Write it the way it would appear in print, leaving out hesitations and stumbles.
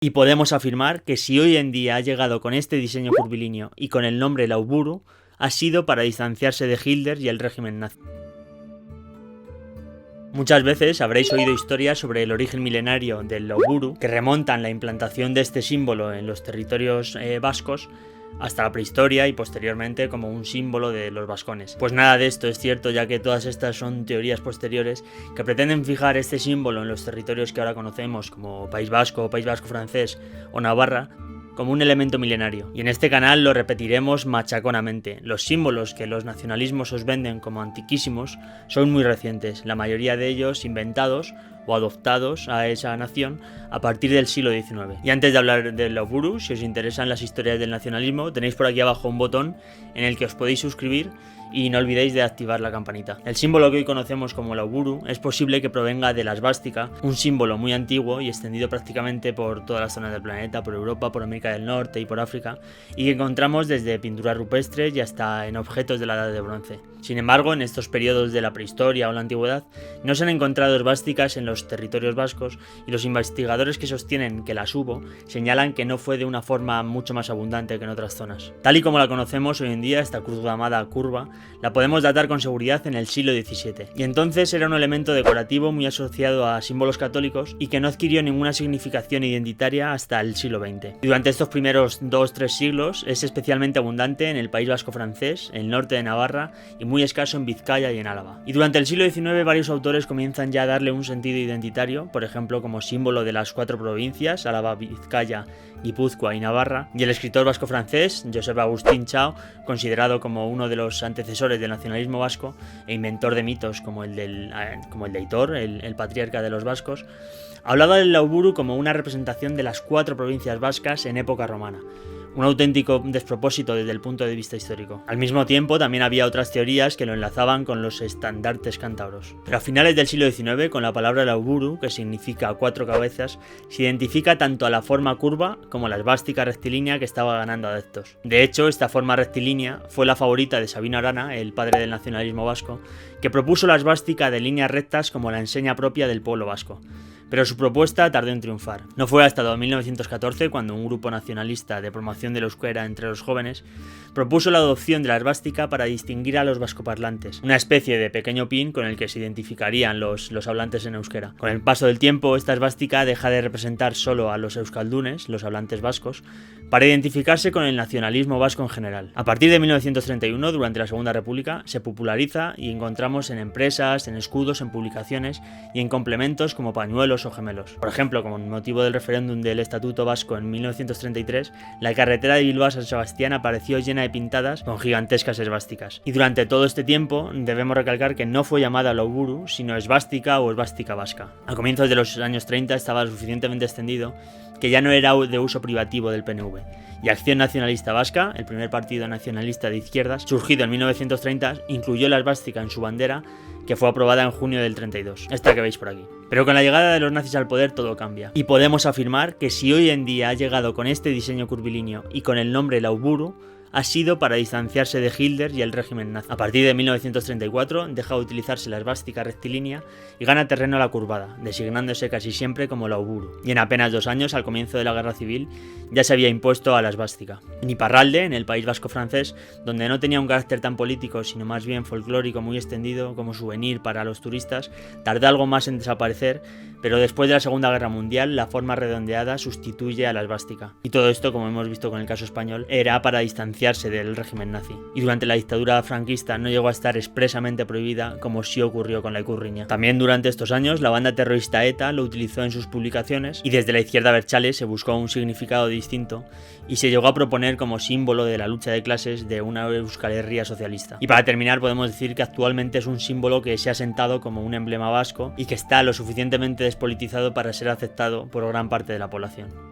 Y podemos afirmar que si hoy en día ha llegado con este diseño curvilíneo y con el nombre Lauburu, ha sido para distanciarse de Hitler y el régimen nazi. Muchas veces habréis oído historias sobre el origen milenario del Lauburu, que remontan la implantación de este símbolo en los territorios vascos hasta la prehistoria y posteriormente como un símbolo de los vascones. Pues nada de esto es cierto, ya que todas estas son teorías posteriores que pretenden fijar este símbolo en los territorios que ahora conocemos como País Vasco francés o Navarra como un elemento milenario. Y en este canal lo repetiremos machaconamente. Los símbolos que los nacionalismos os venden como antiquísimos son muy recientes, la mayoría de ellos inventados o adoptados a esa nación a partir del siglo XIX. Y antes de hablar del Lauburu, si os interesan las historias del nacionalismo, tenéis por aquí abajo un botón en el que os podéis suscribir y no olvidéis de activar la campanita. El símbolo que hoy conocemos como Lauburu es posible que provenga de la esvástica, un símbolo muy antiguo y extendido prácticamente por todas las zonas del planeta, por Europa, por América del Norte y por África, y que encontramos desde pinturas rupestres y hasta en objetos de la Edad de Bronce. Sin embargo, en estos periodos de la prehistoria o la antigüedad, no se han encontrado esvásticas en los territorios vascos y los investigadores que sostienen que las hubo señalan que no fue de una forma mucho más abundante que en otras zonas. Tal y como la conocemos hoy en día, esta cruz llamada curva, la podemos datar con seguridad en el siglo XVII, y entonces era un elemento decorativo muy asociado a símbolos católicos y que no adquirió ninguna significación identitaria hasta el siglo XX. Y durante estos primeros 2-3 siglos es especialmente abundante en el País Vasco francés, el norte de Navarra y muy escaso en Vizcaya y en Álava. Y durante el siglo XIX varios autores comienzan ya a darle un sentido identitario, por ejemplo como símbolo de las 4 provincias, Álava, Vizcaya, Guipúzcoa y Navarra, y el escritor vasco-francés Josep Agustín Chao, considerado como uno de los antecesores del nacionalismo vasco e inventor de mitos como el de Aitor, el patriarca de los vascos, hablaba del Lauburu como una representación de las 4 provincias vascas en época romana. Un auténtico despropósito desde el punto de vista histórico. Al mismo tiempo, también había otras teorías que lo enlazaban con los estandartes cántabros. Pero a finales del siglo XIX, con la palabra Lauburu, que significa 4 cabezas, se identifica tanto a la forma curva como a la esvástica rectilínea que estaba ganando adeptos. De hecho, esta forma rectilínea fue la favorita de Sabino Arana, el padre del nacionalismo vasco, que propuso la esvástica de líneas rectas como la enseña propia del pueblo vasco. Pero su propuesta tardó en triunfar. No fue hasta 1914 cuando un grupo nacionalista de promoción del euskera entre los jóvenes propuso la adopción de la esvástica para distinguir a los vascoparlantes, una especie de pequeño pin con el que se identificarían los hablantes en euskera. Con el paso del tiempo, esta esvástica deja de representar solo a los euskaldunes, los hablantes vascos, para identificarse con el nacionalismo vasco en general. A partir de 1931, durante la Segunda República, se populariza y encontramos en empresas, en escudos, en publicaciones y en complementos como pañuelos o gemelos. Por ejemplo, como motivo del referéndum del Estatuto Vasco en 1933, la carretera de Bilbao a San Sebastián apareció llena de pintadas con gigantescas esvásticas. Y durante todo este tiempo debemos recalcar que no fue llamada Lauburu, sino esvástica o esvástica vasca. A comienzos de los años 30 estaba lo suficientemente extendido que ya no era de uso privativo del PNV. Y Acción Nacionalista Vasca, el primer partido nacionalista de izquierdas, surgido en 1930, incluyó la esvástica en su bandera, que fue aprobada en junio del 32, esta que veis por aquí. Pero con la llegada de los nazis al poder todo cambia, y podemos afirmar que si hoy en día ha llegado con este diseño curvilíneo y con el nombre Lauburu, ha sido para distanciarse de Hitler y el régimen nazi. A partir de 1934 deja de utilizarse la esvástica rectilínea y gana terreno la curvada, designándose casi siempre como Lauburu. Y en apenas 2 años, al comienzo de la Guerra Civil, ya se había impuesto a la esvástica. En Iparralde, en el País Vasco francés, donde no tenía un carácter tan político, sino más bien folclórico muy extendido como souvenir para los turistas, tardó algo más en desaparecer, pero después de la Segunda Guerra Mundial, la forma redondeada sustituye a la esvástica. Y todo esto, como hemos visto con el caso español, era para distanciarse del régimen nazi. Y durante la dictadura franquista no llegó a estar expresamente prohibida, como sí ocurrió con la ikurriña. También durante estos años, la banda terrorista ETA lo utilizó en sus publicaciones y desde la izquierda abertzale se buscó un significado distinto y se llegó a proponer como símbolo de la lucha de clases de una Euskal Herria socialista. Y para terminar, podemos decir que actualmente es un símbolo que se ha sentado como un emblema vasco y que está lo suficientemente despolitizado para ser aceptado por gran parte de la población.